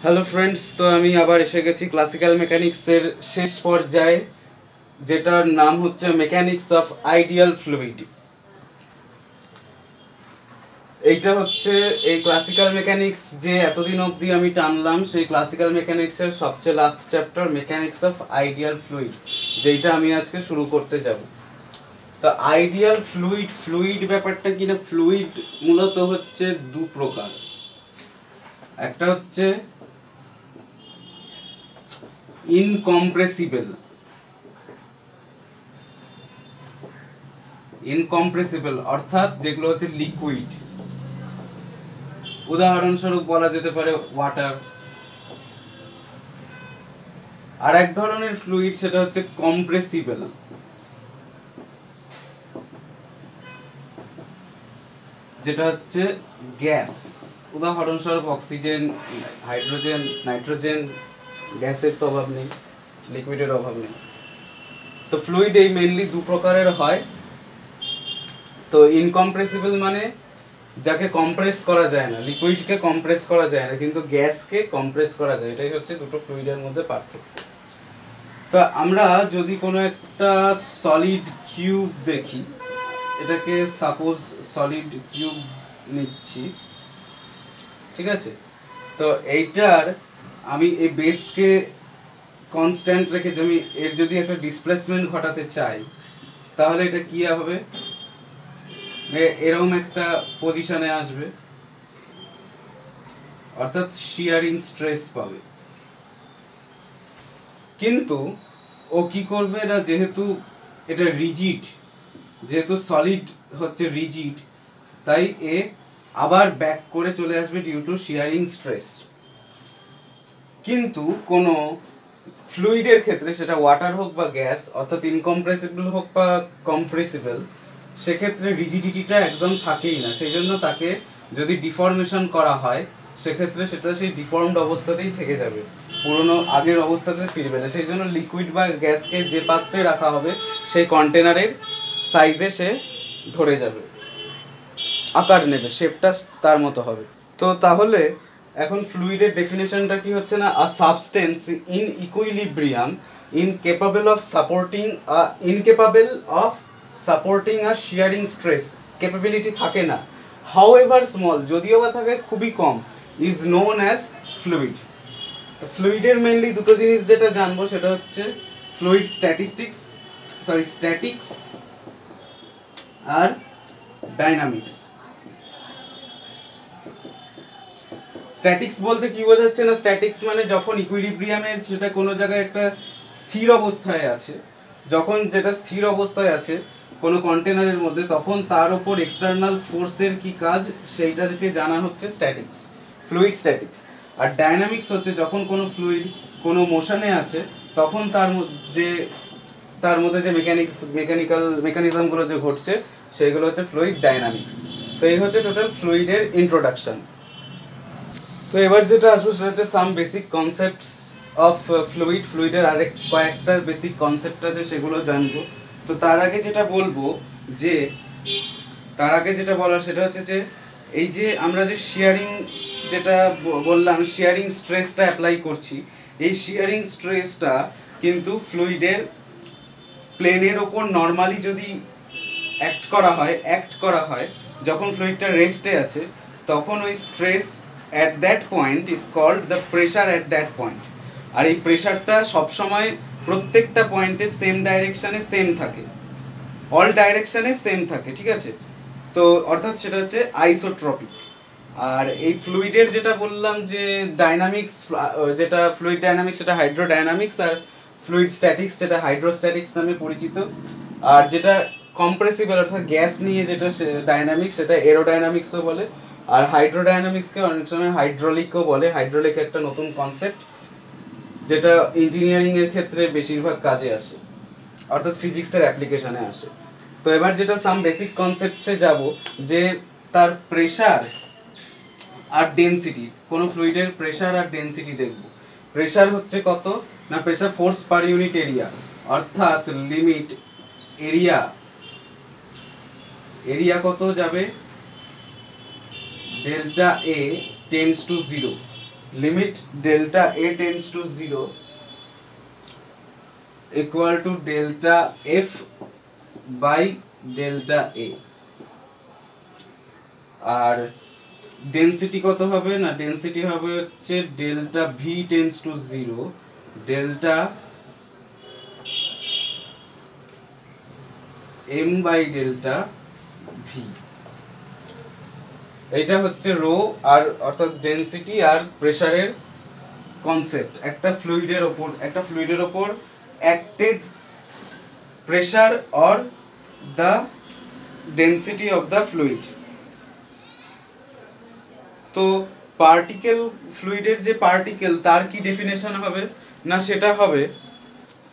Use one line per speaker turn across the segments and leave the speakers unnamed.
Hello friends, তো আমি আবার এসে গেছি ক্লাসিক্যাল মেকানিক্সের শেষ পর্যায়ে, যেটার নাম হচ্ছে মেকানিক্স অফ আইডিয়াল ফ্লুইড। এইটা হচ্ছে এই ক্লাসিক্যাল মেকানিক্স যে এতদিন অবধি আমি টানলাম, সেই ক্লাসিক্যাল মেকানিক্সের সবচেয়ে last chapter mechanics of ideal fluid, যেটা আমি আজকে শুরু করতে যাব। তো আইডিয়াল ফ্লুইড ব্যাপারটা কিনা, ফ্লুইড মূলত হচ্ছে দু প্রকার। একটা হচ্ছে ইনকম্প্রেসিবল অর্থাৎ যেগুলো হচ্ছে লিকুইড, উদাহরণস্বরূপ বলা যেতে পারে ওয়াটার। আর এক ধরনের ফ্লুইড, সেটা হচ্ছে কম্প্রেসিবল, যেটা হচ্ছে গ্যাস। উদাহরণস্বরূপ অক্সিজেন, হাইড্রোজেন, নাইট্রোজেন। গ্যাসের তো অভাব নেই, লিকুইডের অভাব নেই। তো ফ্লুইড এই মেইনলি দু প্রকারের হয়। তো ইনকম্প্রেসিবল মানে যাকে কম্প্রেস করা যায় না, লিকুইডকে কম্প্রেস করা যায় না, কিন্তু গ্যাসকে কম্প্রেস করা যায়। এটাই হচ্ছে দুটো ফ্লুইডের মধ্যে পার্থক্য। তো আমরা যদি কোনো একটা সলিড কিউব দেখি, এটাকে সাপোজ সলিড কিউব নিচ্ছি, ঠিক আছে? তো এইটার আমি এই বেসকে কনস্ট্যান্ট রেখে আমি এর যদি একটা ডিসপ্লেসমেন্ট ঘটাতে চাই, তাহলে এটা কি হবে? এরকম একটা পজিশনে আসবে, অর্থাৎ শিয়ারিং স্ট্রেস পাবে। কিন্তু ও কি করবে না, যেহেতু এটা রিজিড, যেহেতু সলিড হচ্ছে রিজিড, তাই এ আবার ব্যাক করে চলে আসবে ডিউ টু শিয়ারিং স্ট্রেস। কিন্তু কোনো ফ্লুইডের ক্ষেত্রে, সেটা ওয়াটার হোক বা গ্যাস, অর্থাৎ ইনকম্প্রেসিবল হোক বা কম্প্রেসিবল, সেক্ষেত্রে রিজিডিটিটা একদম থাকেই না। সেই জন্য তাকে যদি ডিফর্মেশন করা হয়, সেক্ষেত্রে সেটা সেই ডিফর্মড অবস্থাতেই থেকে যাবে, পুরনো আগের অবস্থাতে ফিরবে না। সেই জন্য লিকুইড বা গ্যাসকে যে পাত্রে রাখা হবে, সেই কন্টেনারের সাইজে সে ধরে যাবে, আকার নেবে, শেপটা তার মতো হবে। তো তাহলে এখন ফ্লুইডের ডেফিনেশনটা কি হচ্ছে না, a substance in equilibrium incapable of supporting a shearing stress. Capability থাকে না, হাউএভার স্মল, যদিও বা থাকে খুবই কম, ইজ নোন অ্যাজ ফ্লুইড। তো ফ্লুইডের মেইনলি দুটো জিনিস যেটা জানবো, সেটা হচ্ছে ফ্লুইড স্ট্যাটিক্স আর ডাইনামিক্স। স্ট্যাটিক্স বলতে কি বোঝাচ্ছে না, স্ট্যাটিক্স মানে যখন ইকুইলিব্রিয়ামে সেটা কোনো জায়গায় একটা স্থির অবস্থায় আছে, যখন যেটা স্থির অবস্থায় আছে কোনো কন্টেনারের মধ্যে, তখন তার উপর এক্সটার্নাল ফোর্সের কি কাজ, সেইটাকে জানা হচ্ছে স্ট্যাটিক্স, ফ্লুইড স্ট্যাটিক্স। আর ডাইনামিক্স হচ্ছে যখন কোনো ফ্লুইড কোনো মোশনে আছে, তখন তার মধ্যে যে মেকানিজমগুলো যে ঘটছে, সেইগুলো হচ্ছে ফ্লুইড ডাইনামিক্স। তো এই হচ্ছে টোটাল ফ্লুইডের ইন্ট্রোডাকশন। তো এবার যেটা আসবে সেটা হচ্ছে সাম বেসিক কনসেপ্টস অফ ফ্লুইডের আরেক কয়েকটা বেসিক কনসেপ্ট আছে, সেগুলো জানবো। তো তার আগে যেটা বলার সেটা হচ্ছে যে এই যে আমরা যে শিয়ারিং, যেটা বললাম শিয়ারিং স্ট্রেসটা অ্যাপ্লাই করছি, এই শিয়ারিং স্ট্রেসটা কিন্তু ফ্লুইডের প্লেনের ওপর নর্মালি যদি অ্যাক্ট করা হয় যখন ফ্লুইডটা রেস্টে আছে, তখন ওই stress at that point is called the pressure at that point। আর এই প্রেসারটা সবসময় প্রত্যেকটা পয়েন্টে সেম ডাইরেকশনে সেম থাকে, অল ডাইরেকশনে সেম থাকে, ঠিক আছে? তো অর্থাৎ সেটা হচ্ছে আইসোট্রপিক। আর এই ফ্লুইডের যেটা বললাম যে ডাইনামিক্স, যেটা ফ্লুইড ডাইনামিক্স সেটা হাইড্রোডাইনামিক্স, আর ফ্লুইড স্ট্যাটিক্স যেটা হাইড্রোস্ট্যাটিক্স নামে পরিচিত। আর যেটা কম্প্রেসিবল অর্থাৎ গ্যাস নিয়ে যেটা ডাইনামিক্স, সেটা এরোডাইনামিক্সও বলে। আর হাইড্রোডাইনামিক্সকে অনেক সময় হাইড্রোলিকও বলে। হাইড্রোলিক একটা নতুন কনসেপ্ট, যেটা ইঞ্জিনিয়ারিং এর ক্ষেত্রে বেশিরভাগ কাজে আসে, অর্থাৎ ফিজিক্সের অ্যাপ্লিকেশনে আসে। তো এবার যেটা সাম বেসিক কনসেপ্টসে যাব, যে তার প্রেসার আর ডেনসিটি, কোনো ফ্লুইডের প্রেসার আর ডেনসিটি দেখব। প্রেসার হচ্ছে কত না, pressure force per unit area, অর্থাৎ লিমিট এরিয়া কত যাবে, delta A tends to 0, limit delta A tends to 0 equal to delta F by delta A. আর ডেন্সিটি কত হবে না, ডেন্সিটি হবে হচ্ছে delta V tends to 0 delta M by delta V. এইটা হচ্ছে রো আর অর্থাৎ ডেন্সিটি আর প্রেসারের কনসেপ্ট। একটা ফ্লুইডের ওপর acted pressure or the density of the fluid. তো পার্টিকেল, ফ্লুইডের যে পার্টিকেল তার কি ডেফিনেশন হবে না, সেটা হবে,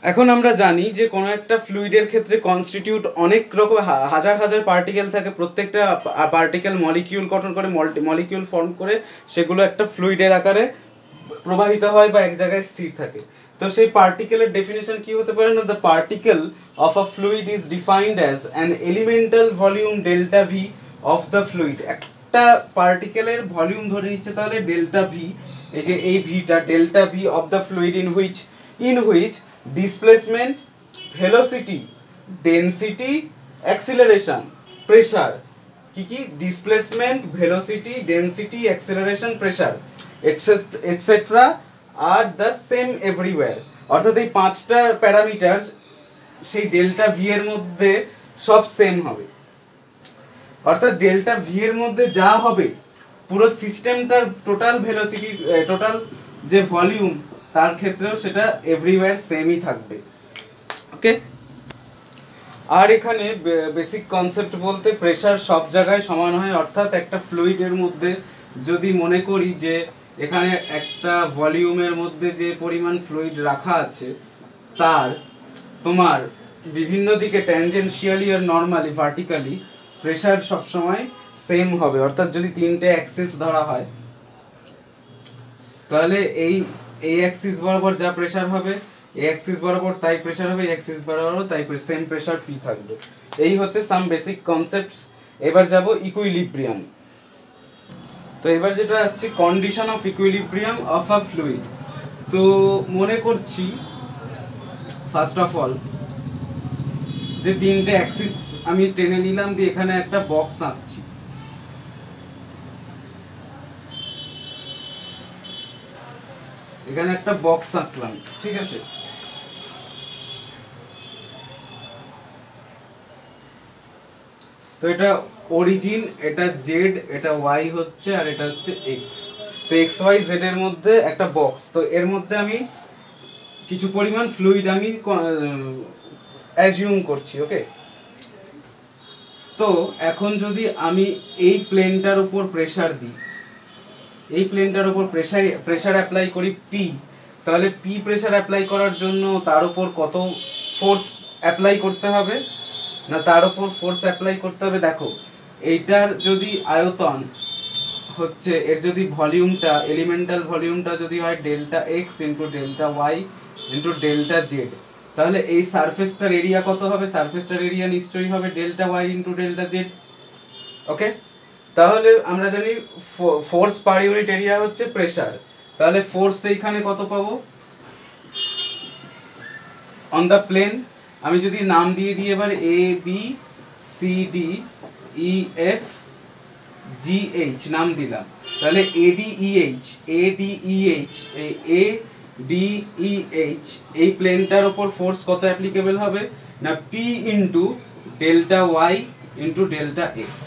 এখন আমরা জানি যে কোনো একটা ফ্লুইডের ক্ষেত্রে কনস্টিটিউট অনেক রকম হাজার হাজার পার্টিকেল থাকে, প্রত্যেকটা পার্টিকেল মলিকিউল গঠন করে, মলিকিউল ফর্ম করে সেগুলো একটা ফ্লুইডের আকারে প্রবাহিত হয় বা এক জায়গায় স্থির থাকে। তো সেই পার্টিকেলের ডেফিনেশন কি হতে পারে না, the particle of a fluid is defined as an elemental volume delta V of the fluid. একটা পার্টিকেলের ভলিউম ধরে নিচ্ছে তাহলে ডেল্টা ভি, এই যে এই ভিটা delta V of the fluid in which displacement, velocity, density, acceleration, pressure, কি কি displacement, velocity, density, acceleration, pressure etcetera আর দ্য সেম এভরিওয়্যার। অর্থাৎ এই পাঁচটা প্যারামিটার সেই ডেল্টা ভি এর মধ্যে সব সেম হবে। অর্থাৎ ডেল্টা ভি এর মধ্যে যা হবে পুরো সিস্টেমটার টোটাল ভেলোসিটি, টোটাল যে ভলিউম তার ক্ষেত্রেও সেটা এভরিওয়্যার সেমই থাকবে। ওকে, আর এখানে বেসিক কনসেপ্ট বলতে প্রেসার সব জায়গায় সমান হয়। অর্থাৎ একটা ফ্লুইডের মধ্যে যদি মনে করি যে এখানে একটা ভলিউমের মধ্যে যে পরিমাণ ফ্লুইড রাখা আছে তার তোমার বিভিন্ন দিকে ট্যানজেনশিয়ালি আর নর্মালি ভার্টিক্যালি প্রেসার সবসময় সেম হবে। অর্থাৎ যদি তিনটে অ্যাক্সিস ধরা হয় তাহলে এই অ্যাক্সিস বরাবর যা প্রেসার হবে এই অ্যাক্সিস বরাবর তাই প্রেসার হবে, এই অ্যাক্সিস বরাবর তাই সেম প্রেসার পি থাকবে। এই হচ্ছে সাম বেসিক কনসেপ্টস। এবার যাব ইকুইলিব্রিয়াম। তো এবার যেটা আসছে condition of equilibrium of a fluid. তো মনে করছি ফার্স্ট অফ অল যে তিনটে অ্যাক্সিস আমি টেনে নিলাম, দিয়ে এখানে একটা বক্স আঁকছি। এখানে একটা বক্স আঁকলাম, ঠিক আছে। তো এটা অরিজিন, এটা জেড, এটা ওয়াই হচ্ছে, আর এটা হচ্ছে এক্স। তো এক্স ওয়াই জেড এর মধ্যে একটা বক্স। তো এর মধ্যে আমি কিছু পরিমাণ ফ্লুইড আমি অ্যাজিউম করছি। ওকে, তো এখন যদি আমি এই প্লেনটার উপর প্রেসার দিই, এই প্লেনটার উপর প্রেসার অ্যাপ্লাই করি পি, তাহলে পি প্রেসার অ্যাপ্লাই করার জন্য তার উপর কত ফোর্স অ্যাপ্লাই করতে হবে না, তার উপর ফোর্স অ্যাপ্লাই করতে হবে। দেখো এইটার যদি আয়তন হচ্ছে, এর যদি ভলিউমটা, এলিমেন্টাল ভলিউমটা যদি হয় delta x into delta Y into delta Z, তাহলে এই সারফেসটার এরিয়া কত হবে? সারফেসটার এরিয়া নিশ্চয়ই হবে delta Y into delta Z. Okay, তাহলে আমরা জানি ফোর্স পার ইউনিট এরিয়া হচ্ছে প্রেসার। তাহলে ফোর্স এইখানে কত পাবো অন দ্য প্লেন? আমি যদি নাম দিয়ে দিই এবার A B C D E F G H নাম দিলাম, তাহলে এডিইএইচ এডিইএইচ এই প্লেনটার উপর ফোর্স কত অ্যাপ্লিকেবল হবে না P into delta Y into delta X.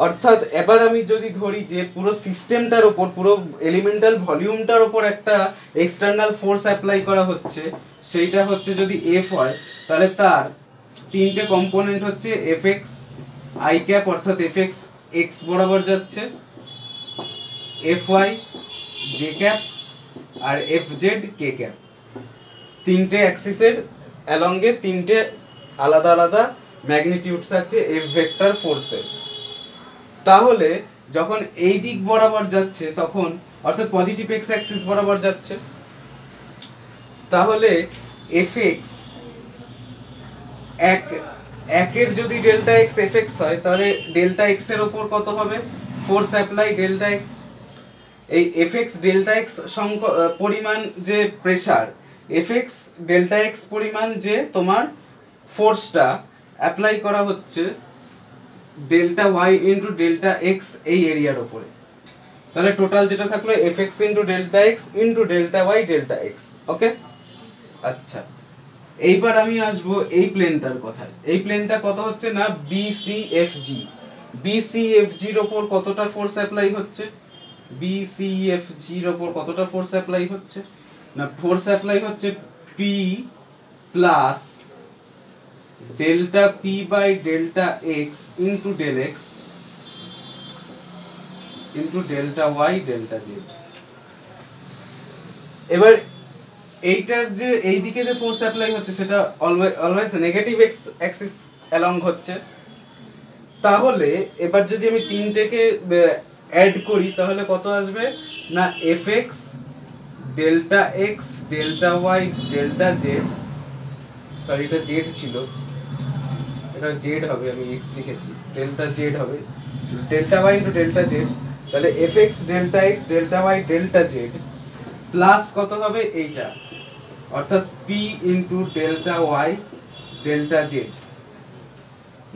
অর্থাৎ এবার আমি যদি ধরি যে পুরো সিস্টেমটার উপর, পুরো এলিমেন্টাল ভলিউমটার উপর একটা এক্সটার্নাল ফোর্স অ্যাপ্লাই করা হচ্ছে, সেইটা হচ্ছে যদি এফ হয়, তাহলে তার তিনটে কম্পোনেন্ট হচ্ছে এফ এক্স আই ক্যাপ, অর্থাৎ এফ এক্স এক্স বরাবর যাচ্ছে, এফ ওয়াই জে ক্যাপ, আর এফ জেড কে ক্যাপ। তিনটে অ্যাক্সিসের অ্যালঙ্গে তিনটে আলাদা আলাদা ম্যাগনিটিউড থাকছে এফ ভেক্টর ফোর্সের। তাহলে যখন এই দিক বরাবর যাচ্ছে তখন, অর্থাৎ পজিটিভ এক্স অ্যাক্সিস বরাবর যাচ্ছে, তাহলে এফ এক্স একের যদি ডেল্টা এক্স এফ এক্স হয়, তাহলে ডেল্টা এক্স এর উপর কত হবে ফোর্স অ্যাপ্লাই ডেল্টা এক্স। এই এফএক্স ডেল্টা এক্স পরিমাণ যে প্রেসার, এফএক্স ডেল্টা এক্স পরিমাণ যে তোমার ফোর্সটা অ্যাপ্লাই করা হচ্ছে delta Y into delta X এই এরিয়ার ওপরে। তাহলে টোটাল যেটা থাকলো FX into delta x into delta Y delta X. Okay, আচ্ছা এইবার আমি আসবো এই প্লেনটার কথায়। এই প্লেনটা কত হচ্ছে না বিসিএফজি। বিসিএফজির ওপর কতটা ফোর্স অ্যাপ্লাই হচ্ছে? বিসিএফজির ওপর কতটা ফোর্স অ্যাপ্লাই হচ্ছে না, ফোর্স অ্যাপ্লাই হচ্ছে P plus delta P by delta x into del X into delta Y delta Z. এবার এইটার যে এই দিকে যে ফোর্স অ্যাপ্লাই হচ্ছে সেটা always negative x Axis along হচ্ছে। তাহলে এবার যদি আমি তিনটেকে অ্যাড করি তাহলে কত আসবে না FX delta X delta Y delta Z, sorry এটা জেড ছিল, এটা জেড হবে, আমি এক্স লিখেছি, ডেল্টা জেড হবে, delta Y into delta Z. তাহলে FX delta X delta Y delta Z plus কত হবে এইটা, অর্থাৎ P into delta Y delta Z,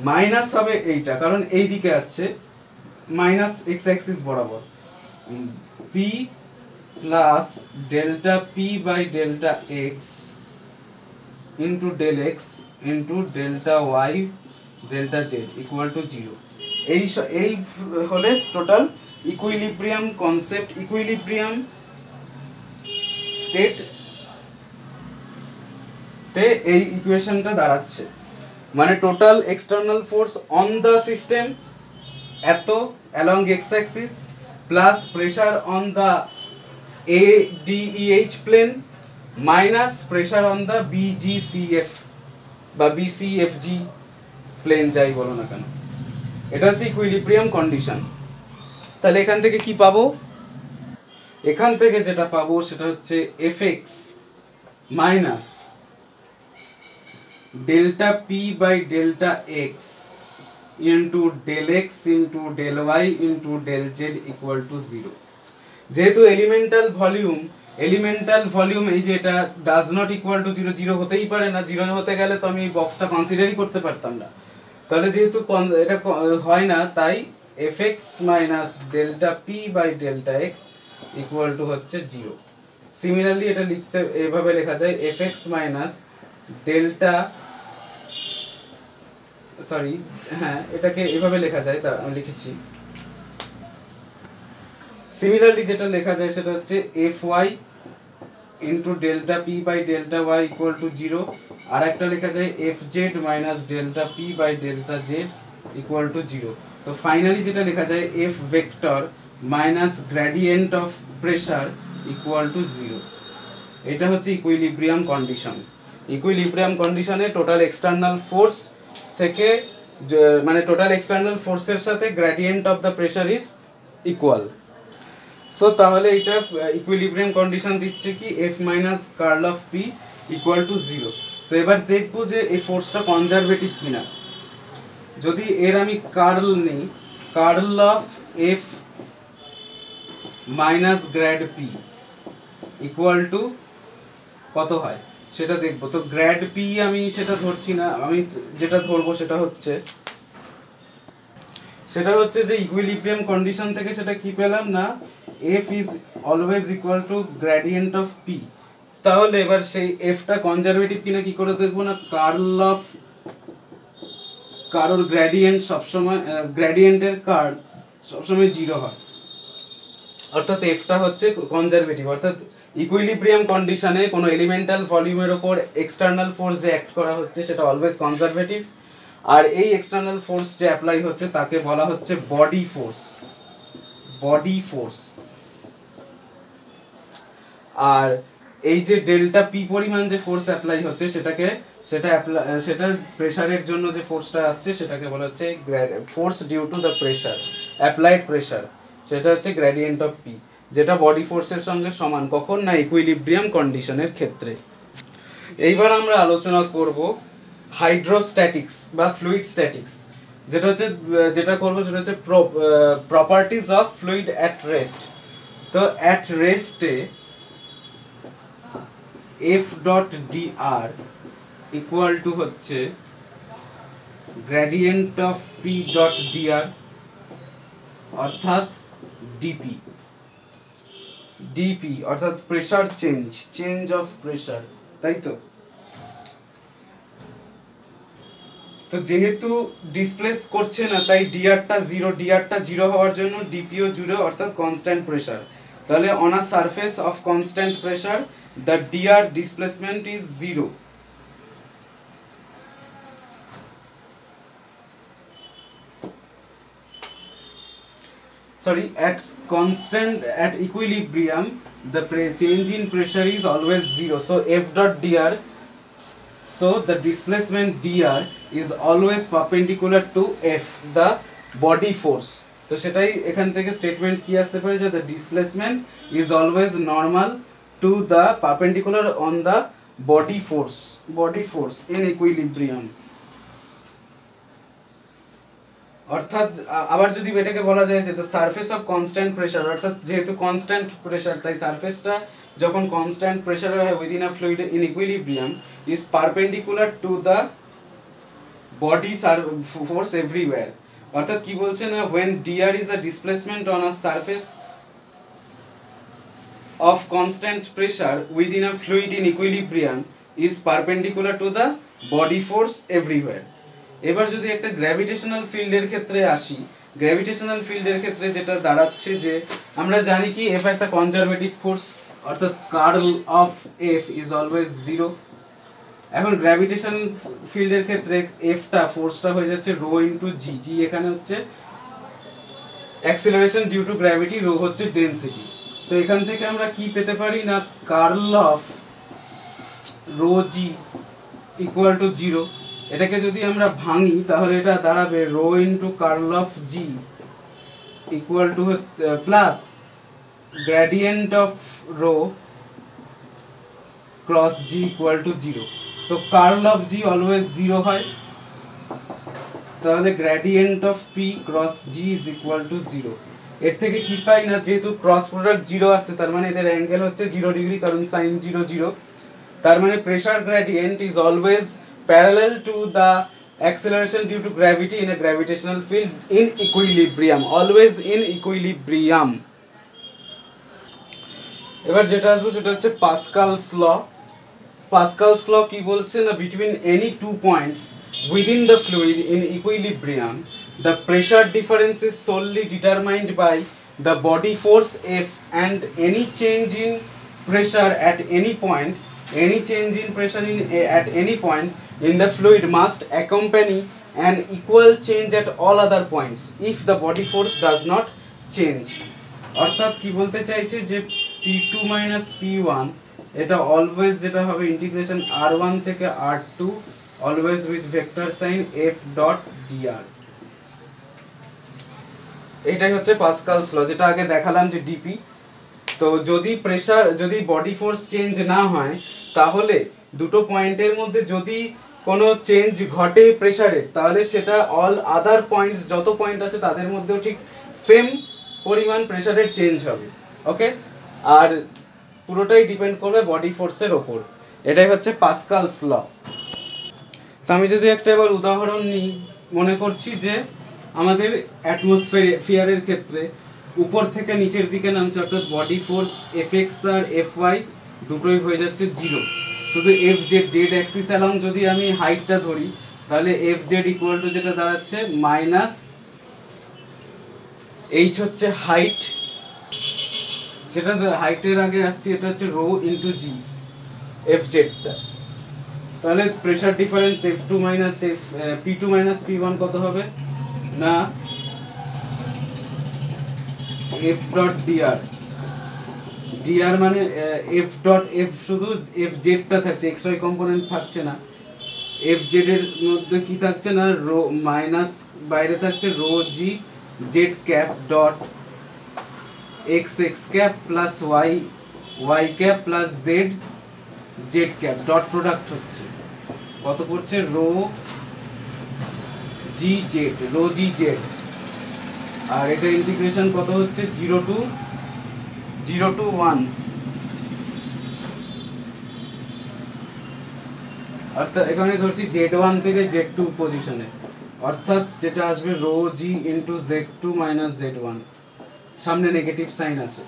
minus হবে এইটা কারণ এই দিকে আসছে মাইনাস এক্স অ্যাক্সিস বরাবর, P plus delta P by delta x into del X into delta Y delta Z equal to 0। এই হলে total equilibrium concept, equilibrium state তে এই ইকুয়েশনটা দাঁড়াচ্ছে। মানে total external force on the system এত along X axis plus pressure on the ADEH plane minus pressure on the BGCF বা BCFG plane যাই বলো না কেন, এটা হচ্ছে ইকুইলিব্রিয়াম কন্ডিশন। তাহলে এখান থেকে কি পাবো? এখান থেকে যেটা পাবো সেটা হচ্ছে Fx minus delta P by delta x into del X into del Y into del Z equal to 0। যেহেতু এলিমেন্টাল ভলিউম এই যে এটা ডাজ নট ইকুয়াল টু 0, 0 হতেই পারে না, 0 হতে গেলে তো আমি বক্সটা কনসিডারই করতে পারতাম না। তাহলে যেহেতু এটা হয় না তাই Fx minus delta P by delta X equal to হচ্ছে 0। সিমিলারলি এটা লিখতে এভাবে লেখা যায় Fx মাইনাস ডেল্টা, সরি হ্যাঁ এটাকে এভাবে লেখা যায়, তা আমি লিখেছি। সিমিলারলি যেটা লেখা যায় সেটা হচ্ছে Fy into delta P by delta Y equal to 0, আর একটা লেখা যায় Fz minus delta P by delta Z equal to 0। তো ফাইনালি যেটা লেখা যায় F vector minus gradient of pressure equal to 0। এটা হচ্ছে ইকুইলিব্রিয়াম কন্ডিশন। ইকুইলিব্রিয়াম কন্ডিশনে টোটাল এক্সটার্নাল ফোর্স থেকে মানে টোটাল এক্সটার্নাল ফোর্সের সাথে gradient of the pressure is equal. So তাহলে এটা ইকুইলিব্রিয়াম কন্ডিশন দিচ্ছে কি F minus curl of P equal to 0। তো এবার দেখবো যে এই ফোর্সটা কনজারভেটিভ কিনা। যদি এর আমি কার্ল নিই, curl of F minus grad P equal to কত হয় সেটা দেখবো। তো গ্র্যাড P আমি সেটা ধরছি না, আমি যেটা ধরবো সেটা হচ্ছে যে ইকুইলিব্রিয়াম কন্ডিশন থেকে সেটা কি পেলাম না F is always equal to gradient of P। তাহলে এবার সেই F টা কনজারভেটিভ কিনা কি করে দেখবো না, কার্ল অফ কারোর গ্রেডিয়েন্ট সবসময় গ্রেডিয়েন্টের কার্ল সবসময় 0 হয়, অর্থাৎ F টা হচ্ছে কনজারভেটিভ। অর্থাৎ ইকুইলিব্রিয়াম কন্ডিশনে কোনো এলিমেন্টাল ভলিউমের উপর এক্সটার্নাল ফোর্স যে অ্যাক্ট করা হচ্ছে সেটা অলওয়েজ কনজারভেটিভ, আর এই এক্সটার্নাল ফোর্স যে অ্যাপ্লাই হচ্ছে তাকে বলা হচ্ছে বডি ফোর্স। আর এই যে ডেল্টা পি পরিমাণ যে ফোর্স অ্যাপ্লাই হচ্ছে সেটা প্রেসারের জন্য যে ফোর্সটা আসছে সেটাকে বলা হচ্ছে force due to the pressure, applied pressure, সেটা হচ্ছে গ্রেডিয়েন্ট অফ পি, যেটা বডি ফোর্সের সঙ্গে সমান কখন না ইকুইলিব্রিয়াম কন্ডিশনের ক্ষেত্রে। এইবার আমরা আলোচনা করব হাইড্রোস্ট্যাটিক্স বা ফ্লুইড স্ট্যাটিক্স। যেটা করবো সেটা হচ্ছে properties of fluid at rest. তো অ্যাট রেস্টে F dot DR equal to হচ্ছে gradient of P dot DR অর্থাৎ ডিপি। ডিপি অর্থাৎ প্রেসার চেঞ্জ অফ প্রেসার, তাই তো? তো যেহেতু ডিসপ্লেস করছে না তাই ডিআরটা জিরো হওয়ার জন্য ডিপিও জিরো অর্থাৎ কনস্ট্যান্ট প্রেসার। তাহলে on a surface of constant pressure the DR displacement is zero. at equilibrium the change in pressure is always zero, so F dot dr, so the displacement dr is always perpendicular to F, the body force. তো সেটাই এখান থেকে statement কি আসতে পারে যে the displacement is always normal to the perpendicular on the body force in equilibrium। অর্থাৎ আবার যদি এটাকে বলা যায় যে the surface of constant pressure, অর্থাৎ যেহেতু কনস্ট্যান্ট প্রেসার তাই সারফেসটা যখন কনস্ট্যান্ট প্রেসারে হয় within a fluid in equilibrium is perpendicular to the body force everywhere. অর্থাৎ কি বলছে না, when dr is a displacement on a surface of constant pressure within a fluid in equilibrium is perpendicular to the body force everywhere। এবার যদি একটা gravitational ফিল্ডের ক্ষেত্রে আসি, গ্র্যাভিটেশনাল ফিল্ডের ক্ষেত্রে যেটা দাঁড়াচ্ছে যে আমরা জানি কি এফ একটা কনজারভেটিভ ফোর্স, অর্থাৎ curl of F is always zero. এখন গ্র্যাভিটেশন ফিল্ডের ক্ষেত্রে এফটা ফোর্সটা হয়ে যাচ্ছে রো ইন্টু জি। জি এখানে হচ্ছে acceleration due to gravity, rho হচ্ছে ডেনসিটি। তো এখান থেকে আমরা কি পেতে পারি না, curl of rho G equal to zero. এটাকে যদি আমরা ভাঙি তাহলে এটা দাঁড়াবে rho into curl of G equal to plus gradient of rho cross G equal to zero. তো curl of G always zero হয়, তাহলে gradient of P cross G is equal to zero. এর থেকে কি পাই না, যেহেতু ক্রস প্রোডাক্ট জিরো আসছে তার মানে এদের অ্যাঙ্গেল হচ্ছে 0 ডিগ্রি, কারণ সাইন 0 0। তার মানে pressure gradient is always parallel to the acceleration due to gravity in a gravitational field in equilibrium, always in equilibrium। এবার যেটা আসবে সেটা হচ্ছে পাস্কালস ল। পাস্কালস ল কি বলছে না, between any two points within the fluid in equilibrium the pressure difference is solely determined by the body force F, and any change in pressure at any point, at any point in the fluid must accompany an equal change at all other points if the body force does not change। অর্থাৎ কি বলতে চাইছে যে P2 minus P1 এটা always যেটা হবে integration R1 থেকে R2 always with vector sign F dot dr। এটাই হচ্ছে পাস্কালস ল, যেটা আগে দেখালাম যে ডিপি। তো যদি বডি ফোর্স চেঞ্জ না হয় তাহলে দুটো পয়েন্টের মধ্যে যদি কোনো চেঞ্জ ঘটে প্রেসারের, তাহলে সেটা অল আদার পয়েন্টস যত পয়েন্ট আছে তাদের মধ্যেও ঠিক সেম পরিমাণ প্রেসারের চেঞ্জ হবে। ওকে, আর পুরোটাই ডিপেন্ড করবে বডি ফোর্সের ওপর। এটাই হচ্ছে পাস্কালস ল। তো আমি যদি একটা এবার উদাহরণ নিই, মনে করছি যে আমাদের অ্যাটমসফিয়ারের ক্ষেত্রে উপর থেকে নিচের দিকে নামছে, অর্থাৎ বডি ফোর্স এফএক্স আর এফওয়াই দুটোই হয়ে যাচ্ছে জিরো। শুধু এফ জেড অ্যাক্সিস অ্যালং যদি আমি হাইটটা ধরি তাহলে এফ জেড ইকুয়াল টু যেটা দাঁড়াচ্ছে মাইনাস এইচ হচ্ছে হাইট, যেটা হাইটের আগে আসছে এটা হচ্ছে রো ইন্টু জি এফ জেডটা। তাহলে pressure difference F2 minus P2 minus P1 কত হবে না F ডট dr। dr মানে F ডট F, শুধু F জেডটা থাকছে, এক্স ওয়াই কম্পোনেন্ট থাকছে না। F জেড এর মধ্যে কি থাকছে না, রো মাইনাস বাইরে থাকছে rho G Z cap dot X X cap plus Y Y cap plus Z Z cap, dot product হচ্ছে কত পড়ছে রো জি জেড। আর এটা ইন্টিগ্রেশন কত হচ্ছে 0 টু 0 to 1, অর্থাৎ এখানে ধরছি Z1 থেকে Z2 পজিশনে, অর্থাৎ যেটা আসবে rho G into Z2 minus Z1, সামনে নেগেটিভ সাইন আছে।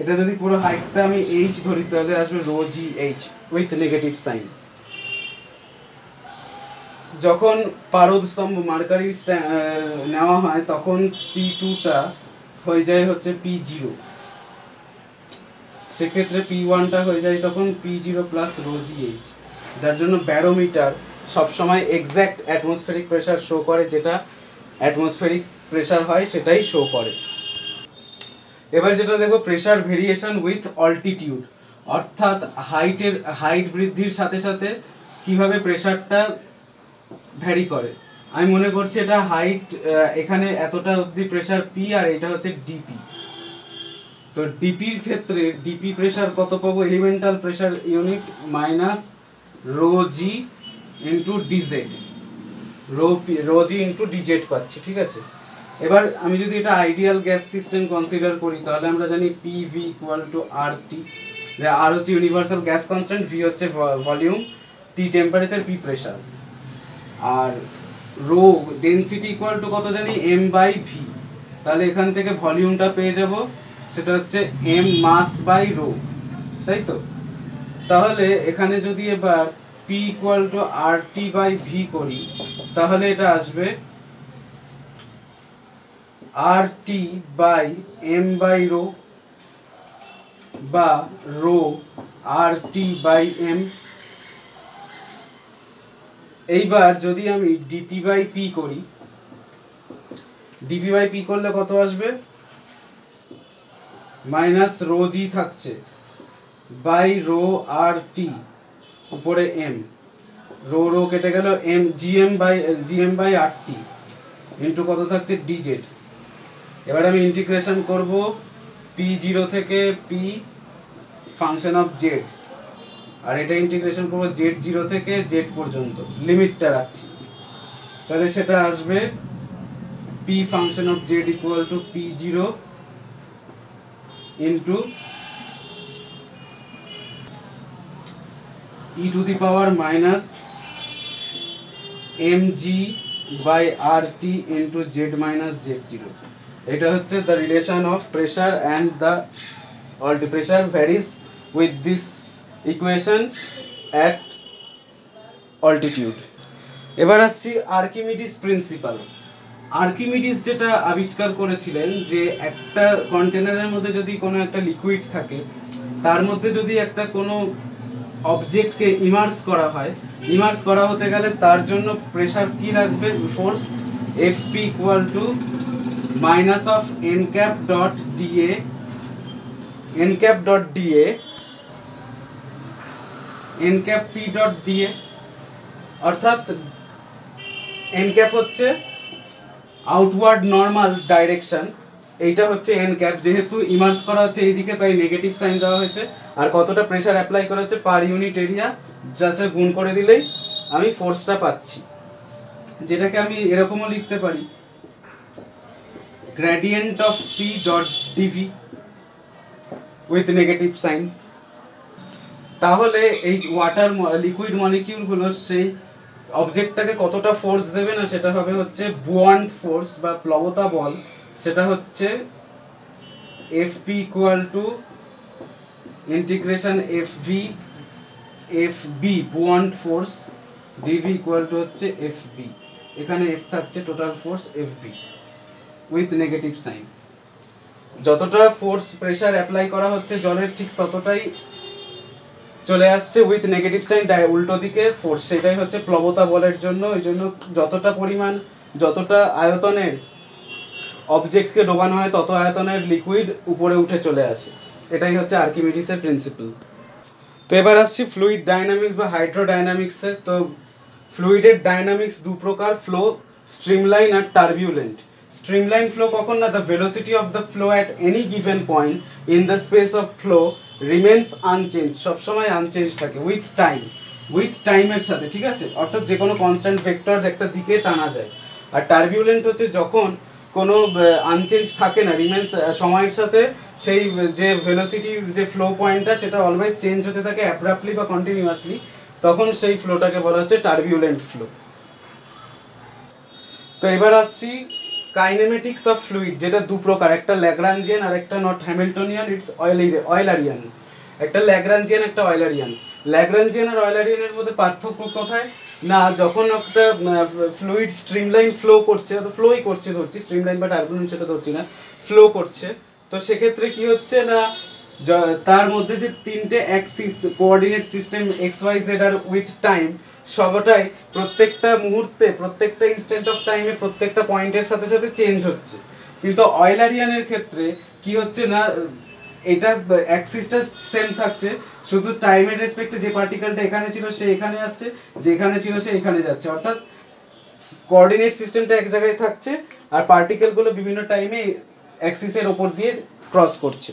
এটা যদি পুরো হাইটটা আমি H ধরি তাহলে আসবে rho G H with negative sign. যখন পারদ স্তম্ভ মার্কারি নেওয়া হয় তখন P2টা হয়ে যায় হচ্ছে P0, সেক্ষেত্রে P1টা হয়ে যায় তখন P0 plus rho G H, যার জন্য ব্যারোমিটার সবসময় এক্স্যাক্ট অ্যাটমসফেরিক প্রেশার শো করে, যেটা অ্যাটমসফেরিক প্রেশার হয় সেটাই শো করে। এবার যেটা দেখো প্রেশার ভেরিয়েশন উইথ অল্টিটিউড, অর্থাৎ হাইট বৃদ্ধির সাথে সাথে কিভাবে প্রেশারটা ভ্যারি করে। আমি মনে করছি এটা হাইট, এখানে এতটা অবধি প্রেশার পি আর এটা হচ্ছে ডিপি। তো ডিপির ক্ষেত্রে ডিপি প্রেশার কত পাবো, elemental pressure unit minus rho G into DZ, rho G into DZ পাচ্ছি, ঠিক আছে। এবার আমি যদি এটা আইডিয়াল গ্যাস সিস্টেম কনসিডার করি তাহলে আমরা জানি PV equal to R T, আর হচ্ছে ইউনিভার্সাল গ্যাস কনস্ট্যান্ট, ভি হচ্ছে volume, T temperature, P pressure, আর রো ডেনসিটি ইকুয়াল টু কত জানি এম বাই ভি। তাহলে এখান থেকে ভলিউমটা পেয়ে যাব, সেটা হচ্ছে এম মাস বাই রো, তাই তো। তাহলে এখানে যদি এবার P equal to R T by V করি তাহলে এটা আসবে R T by M by rho বা rho R T by M. এইবার যদি আমি ডিপি বাই পি করি, ডিপি বাই পি করলে কত আসবে, মাইনাস রো জি থাকছে বাই রো আর টি উপরে এম, রো রো কেটে গেল, M GM by R T into কত থাকছে ডিজেড। এবার আমি ইন্টিগ্রেশন করব P0 থেকে P ফাংশন অফ জেড, আর এটা ইন্টিগ্রেশন করব Z0 থেকে জেড পর্যন্ত, লিমিটটা রাখছি। তাহলে সেটা আসবে P function of Z equal to P0 into e to the power minus mg by RT into Z minus Z0। এটা হচ্ছে the relation of pressure and the pressure varies with this equation at altitude. এবার আসছি Archimedes principal. Archimedes যেটা আবিষ্কার করেছিলেন যে একটা কন্টেনারের মধ্যে যদি কোনো একটা লিকুইড থাকে তার মধ্যে যদি একটা কোনো অবজেক্টকে ইমার্স করা হয়, ইমার্স করা হতে গেলে তার জন্য প্রেশার কি লাগবে, force Fp equal to minus of n cap dot dA, n cap dot dA, n cap p dot dA, অর্থাৎ n cap হচ্ছে আউটওয়ার্ড নর্মাল ডাইরেকশন, এইটা হচ্ছে n cap, যেহেতু ইমার্স করা হচ্ছে এইদিকে তাই নেগেটিভ সাইন দেওয়া হয়েছে, আর কতটা প্রেশার অ্যাপ্লাই করা হচ্ছে পার ইউনিট এরিয়া, যাতে গুণ করে দিলেই আমি ফোর্সটা পাচ্ছি, যেটাকে আমি এরকমও লিখতে পারি gradient of p dot dv with negative sign. তাহলে এই ওয়াটার লিকুইড মলিকিউলগুলো সেই অবজেক্টটাকে কতটা ফোর্স দেবে না, সেটা হবে হচ্ছে বুয়ান্ট ফোর্স বা প্লবতা বল, সেটা হচ্ছে Fp equal to integration FV buoyant force, dv equal to হচ্ছে Fb, এখানে F থাকছে total force Fb with negative sign. যতটা ফোর্স প্রেশার অ্যাপ্লাই করা হচ্ছে জলের ঠিক ততটাই চলে আসছে উইথ নেগেটিভ সাইন উল্টো দিকে ফোর্স, সেটাই হচ্ছে প্লবতা বলের জন্য। এই জন্য যতটা পরিমাণ, যতটা আয়তনের অবজেক্টকে ডোবানো হয় তত আয়তনের লিকুইড উপরে উঠে চলে আসে, এটাই হচ্ছে আর্কিমিডিসের প্রিন্সিপাল। তো এবার আসছি ফ্লুইড ডাইনামিক্স বা হাইড্রোডাইনামিক্সের। তো ফ্লুইডের ডাইনামিক্স দু প্রকার, ফ্লো স্ট্রিমলাইন আর টার্বিউলেন্ট। স্ট্রিমলাইন ফ্লো কখন না, the velocity of the flow at any given point in the space of flow remains unchange, সবসময় আনচেঞ্জ থাকে উইথ টাইম, উইথ টাইমের সাথে, ঠিক আছে, অর্থাৎ যে কোনো কনস্ট্যান্ট ভেক্টর একটা দিকে টানা যায়। আর টার্বিউলেন্ট হচ্ছে যখন কোনো আনচেঞ্জ থাকে না, রিমেন্স সময়ের সাথে সেই যে ভেলোসিটি যে ফ্লো পয়েন্টটা সেটা অলওয়েজ চেঞ্জ হতে থাকে অ্যাব্রাপ্টলি বা কন্টিনিউয়াসলি, তখন সেই ফ্লোটাকে বলা হচ্ছে টার্বিউলেন্ট ফ্লো। তো এবার আসছি কাইনেমেটিক্স অফ ফ্লুইড, যেটা দু প্রকার, একটা ল্যাগ্রাঞ্জিয়ান আর একটা নট হ্যামিল্টনিয়ান, ইটস অয়েলারিয়ান। একটা ল্যাগ্রাঞ্জিয়ান একটা অয়েলারিয়ান। ল্যাগ্রাঞ্জিয়ান আর অয়েলারিয়ানের মধ্যে পার্থক্য কোথায় না, যখন একটা ফ্লুইড স্ট্রিমলাইন ফ্লো করছে, তো ফ্লোই করছে ধরছি, স্ট্রিমলাইন বা টার্বুলেন্ট সেটা ধরছি না, ফ্লো করছে, তো সেক্ষেত্রে কি হচ্ছে না তার মধ্যে যে তিনটে axis coordinate system x Y Z আর উইথ টাইম সবটাই প্রত্যেকটা মুহূর্তে প্রত্যেকটা ইনস্ট্যান্ট অফ টাইমে প্রত্যেকটা পয়েন্টের সাথে সাথে চেঞ্জ হচ্ছে। কিন্তু অয়েলারিয়ানের ক্ষেত্রে কি হচ্ছে না, এটা অ্যাক্সিসটা সেম থাকছে, শুধু টাইমের রেসপেক্টে যে পার্টিকেলটা এখানে ছিল সে এখানে আসছে, যেখানে ছিল সে এখানে যাচ্ছে, অর্থাৎ কোঅর্ডিনেট সিস্টেমটা এক জায়গায় থাকছে আর পার্টিকেলগুলো বিভিন্ন টাইমে অ্যাক্সিসের ওপর দিয়ে ক্রস করছে।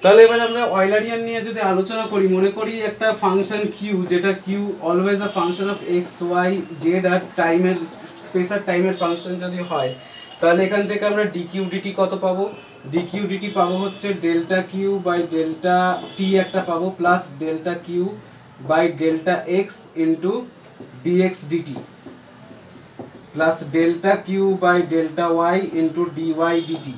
তাহলে এবার আমরা অয়েলারিয়ান নিয়ে যদি আলোচনা করি, মনে করি একটা ফাংশন কিউ, যেটা Q always a function of X Y Z আর টাইমের স্পেস আর টাইমের ফাংশন যদি হয়, তাহলে এখান থেকে আমরা ডিকিউ ডিটি কত পাবো, ডিকিউ ডিটি পাবো হচ্ছে delta Q by delta t একটা পাবো, plus delta Q by delta x into dx dt, plus delta Q by delta Y into dy dt,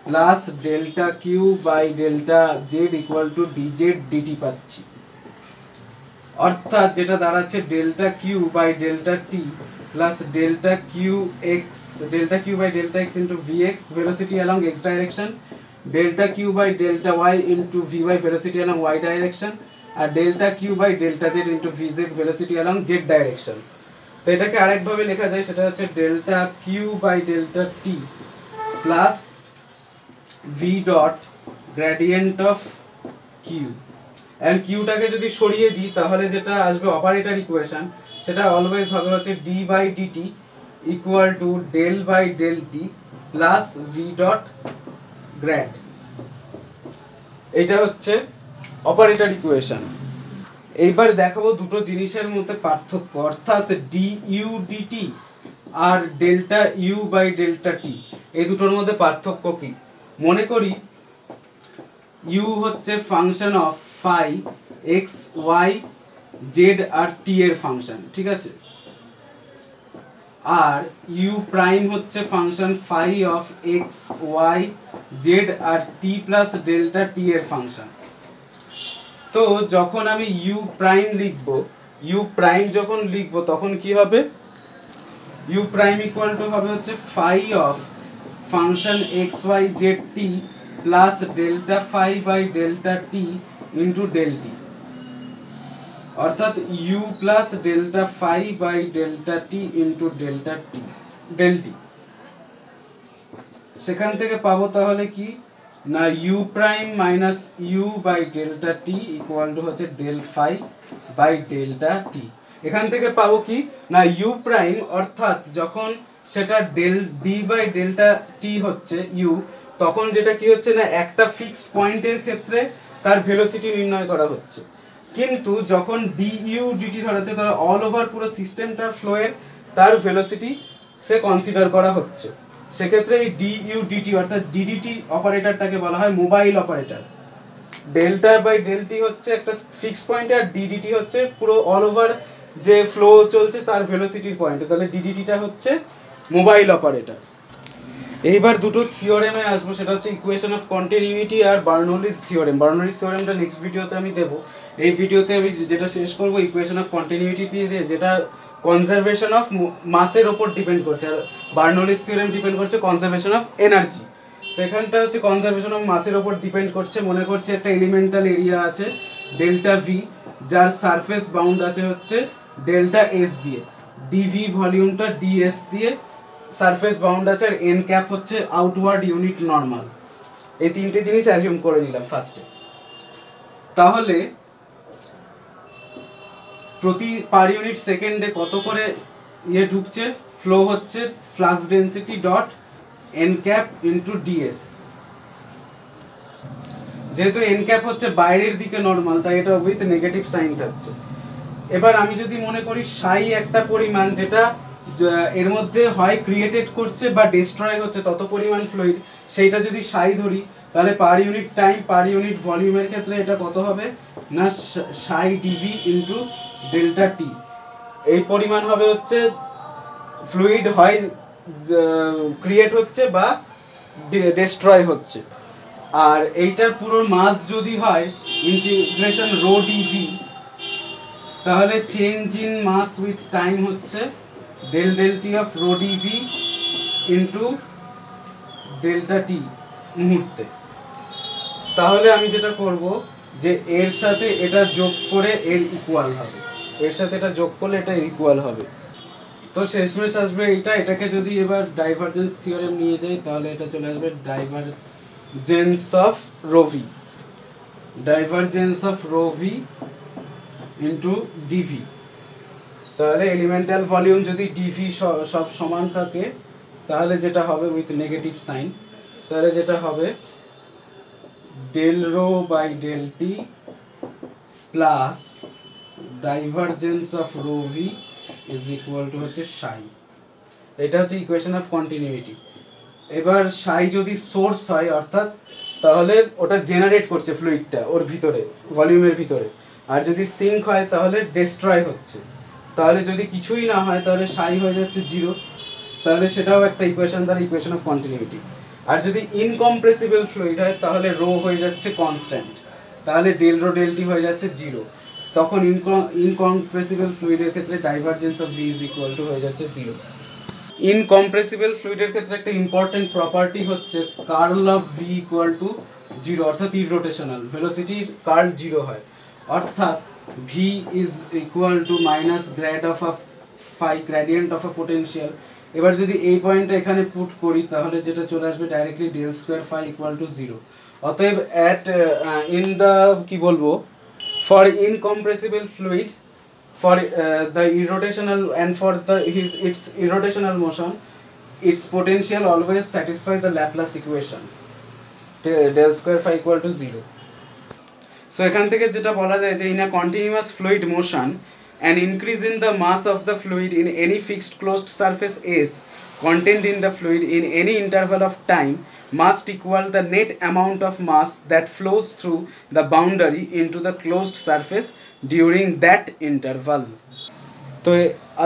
plus delta Q by delta Z equal to dz dt পাচ্ছি। অর্থাৎ যেটা দাঁড়াচ্ছে delta Q by delta T plus delta Q by delta x into vx velocity along x direction, delta Q by delta Y into vy velocity along Y direction, আর delta Q by delta Z into VZ velocity along Z direction. তো এটাকে আরেকভাবে লেখা যায়, সেটা হচ্ছে delta Q by delta T plus V dot gradient of Q, and কিউটাকে যদি সরিয়ে দিই তাহলে যেটা আসবে অপারেটর ইকুয়েশন, সেটা অলওয়েজ হবে হচ্ছে d by dt equal to del by del t plus V dot grad. এটা হচ্ছে অপারেটর ইকুয়েশন। এইবার দেখাবো দুটো জিনিসের মধ্যে পার্থক্য, অর্থাৎ ডি ইউ ডিটি আর delta U by delta T, এই দুটোর মধ্যে পার্থক্য কি। মনে করি ইউ হচ্ছে function of phi X Y Z আর টি এর ফাংশন, ঠিক আছে, আর ইউ প্রাইম হচ্ছে function phi of X Y Z আর টি প্লাস ডেল্টা টি এর ফাংশন। তো যখন আমি ইউ প্রাইম যখন লিখবো তখন কি হবে, ইউ প্রাইম ইকুয়াল টু হবে হচ্ছে phi of function X Y Z T plus delta phi by delta T into del T, অর্থাৎ U plus delta phi by delta T into delta T del T. সেখান থেকে পাবো তাহলে কি না, U prime minus U by delta T equal to হচ্ছে del phi by delta T. এখান থেকে পাবো কি না, ইউ প্রাইম অর্থাৎ যখন সেটা ডেল ডি বাই ডেল্টা টি হচ্ছে ইউ, তখন যেটা কি হচ্ছে না, একটা ফিক্সড পয়েন্টের ক্ষেত্রে তার ভেলোসিটি নির্ণয় করা হচ্ছে, কিন্তু যখন ডি ইউ ডিটি ধরা হচ্ছে তাহলে অল ওভার পুরো সিস্টেমটার ফ্লোয়ের তার ভেলোসিটি সে কনসিডার করা হচ্ছে। সেক্ষেত্রে এই ডি ইউ ডিটি অর্থাৎ ডিডিটি অপারেটরটাকে বলা হয় mobile operator. Delta by del t হচ্ছে একটা ফিক্সড পয়েন্ট আর ডিডিটি হচ্ছে পুরো অল ওভার যে ফ্লো চলছে তার ভেলোসিটির পয়েন্ট, তাহলে ডিডিটিটা হচ্ছে মোবাইল অপারেটর। এইবার দুটো থিওরেমে আসবো, সেটা হচ্ছে ইকুয়েশন অফ কন্টিনিউইটি আর বার্নৌলিস থিওরেম। বার্নৌলিস থিওরেমটা নেক্সট ভিডিওতে আমি দেবো। এই ভিডিওতে আমি যেটা শেষ করবো ইকুয়েশন অফ কন্টিনিউইটি দিয়ে, যেটা কনজারভেশন অফ মাসের ওপর ডিপেন্ড করছে, আর বার্নৌলিস থিওরেম ডিপেন্ড করছে কনজারভেশন অফ এনার্জি। তো এখানটা হচ্ছে কনজারভেশন অফ মাসের ওপর ডিপেন্ড করছে। মনে করছে একটা এলিমেন্টাল এরিয়া আছে ডেল্টা ভি, যার সারফেস বাউন্ড আছে হচ্ছে ডেল্টা এস দিয়ে, ডিভি ভলিউমটা ডিএস দিয়ে সারফেস বাউন্ড আছে, আর এন ক্যাপ হচ্ছে আউটওয়ার্ড ইউনিট নর্মাল। এই তিনটে জিনিস অ্যাজিউম করে নিলাম ফার্স্টে। তাহলে প্রতি পার ইউনিট সেকেন্ডে কত করে ইয়ে ঢুকছে, ফ্লো হচ্ছে flux density dot n cap into ds. যেহেতু এন ক্যাপ হচ্ছে বাইরের দিকে নর্মাল, তাই এটা উইথ নেগেটিভ সাইন থাকছে। এবার আমি যদি মনে করি সাই একটা পরিমাণ যেটা এর মধ্যে হয় ক্রিয়েটেড করছে বা ডিস্ট্রয় হচ্ছে তত পরিমাণ ফ্লুইড, সেইটা যদি সাই ধরি তাহলে per unit time per unit ভলিউমের ক্ষেত্রে এটা কত হবে না সাই ডিভি ইন্টু ডেল্টা টি। এই পরিমাণ হবে হচ্ছে ফ্লুইড হয় ক্রিয়েট হচ্ছে বা ডিস্ট্রয় হচ্ছে। আর এইটার পুরো মাস যদি হয় ইন্টিগ্রেশন রো ডিভি, তাহলে change in mass with time হচ্ছে del del T of rho DV into delta T মুহূর্তে। তাহলে আমি যেটা করব যে এর সাথে এটা যোগ করে এর ইকুয়াল হবে, এর সাথে এটা যোগ করলে এটা ইকুয়াল হবে। তো শেষমেশ আসবে এইটা, এটাকে যদি এবার ডাইভারজেন্স থিওরেম নিয়ে যাই তাহলে এটা চলে আসবে divergence of rho v, divergence of rho v into dv. তাহলে এলিমেন্টাল ভলিউম যদি ডিভি সব সমান থাকে তাহলে যেটা হবে উইথ নেগেটিভ সাইন, তাহলে যেটা হবে del rho by del t plus divergence of rho v is equal to হচ্ছে সাই। এটা হচ্ছে ইকুয়েশন অফ কন্টিনিউইটি। এবার সাই যদি সোর্স হয় অর্থাৎ তাহলে ওটা জেনারেট করছে ফ্লুইডটা ওর ভিতরে ভলিউমের ভিতরে, আর যদি সিঙ্ক হয় তাহলে ডিস্ট্রয় হচ্ছে। তাহলে যদি কিছুই না হয় তাহলে সাই হয়ে যাচ্ছে জিরো, তাহলে সেটাও একটা ইকুয়েশন, দ্বারা ইকুয়েশন অফ কন্টিনিউইটি। আর যদি ইনকম্প্রেসিবল ফ্লুইড হয় তাহলে রো হয়ে যাচ্ছে কনস্ট্যান্ট, তাহলে ডেল রো ডেল টি হয়ে যাচ্ছে জিরো। তখন ইনকম্প্রেসিবল ফ্লুইডের ক্ষেত্রে divergence of v is equal to হয়ে যাচ্ছে জিরো। ইনকম্প্রেসিবল ফ্লুইডের ক্ষেত্রে একটা ইম্পর্টেন্ট প্রপার্টি হচ্ছে curl of v equal to zero, অর্থাৎ ইরোটেশনাল ভেলোসিটির কার্ল জিরো হয়, অর্থাৎ v is equal to minus grad of a phi, gradient of a potential. এবার যদি এই পয়েন্টটা এখানে পুট করি তাহলে যেটা চলে আসবে directly del square phi equal to zero. অতএব অ্যাট ইন দ্য কি বলবো for incompressible fluid for the irrotational and for its irrotational motion, its potential always satisfy the Laplace equation del square phi equal to 0. So এখান থেকে যেটা বলা যায় যে in a continuous fluid motion an increase in the mass of the fluid in any fixed closed surface S contained in the fluid in any interval of time must equal the net amount of mass that flows through the boundary into the closed surface during that interval. তো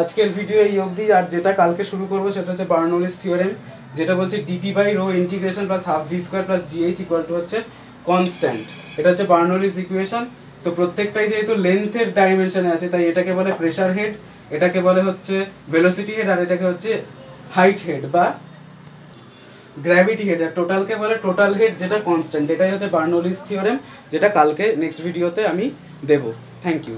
আজকের video এই অবধি। আর যেটা কালকে শুরু করবো সেটা হচ্ছে বার্নৌলিস থিওরেম, যেটা বলছে dp by rho integration plus half v square plus gh equal to হচ্ছে কনস্ট্যান্ট। এটা হচ্ছে বার্নৌলিস ইকুয়েশন। তো প্রত্যেকটাই যেহেতু লেন্থের ডাইমেনশনে আছে তাই এটাকে বলে প্রেশার হেড, এটাকে বলে হচ্ছে ভেলোসিটি হেড, আর এটাকে হচ্ছে হাইট হেড বা গ্র্যাভিটি হেড, আর টোটালকে বলে টোটাল হেড যেটা কনস্ট্যান্ট। এটাই হচ্ছে বার্নৌলিস থিওরেম, যেটা কালকে নেক্সট ভিডিওতে আমি দেবো। Thank you.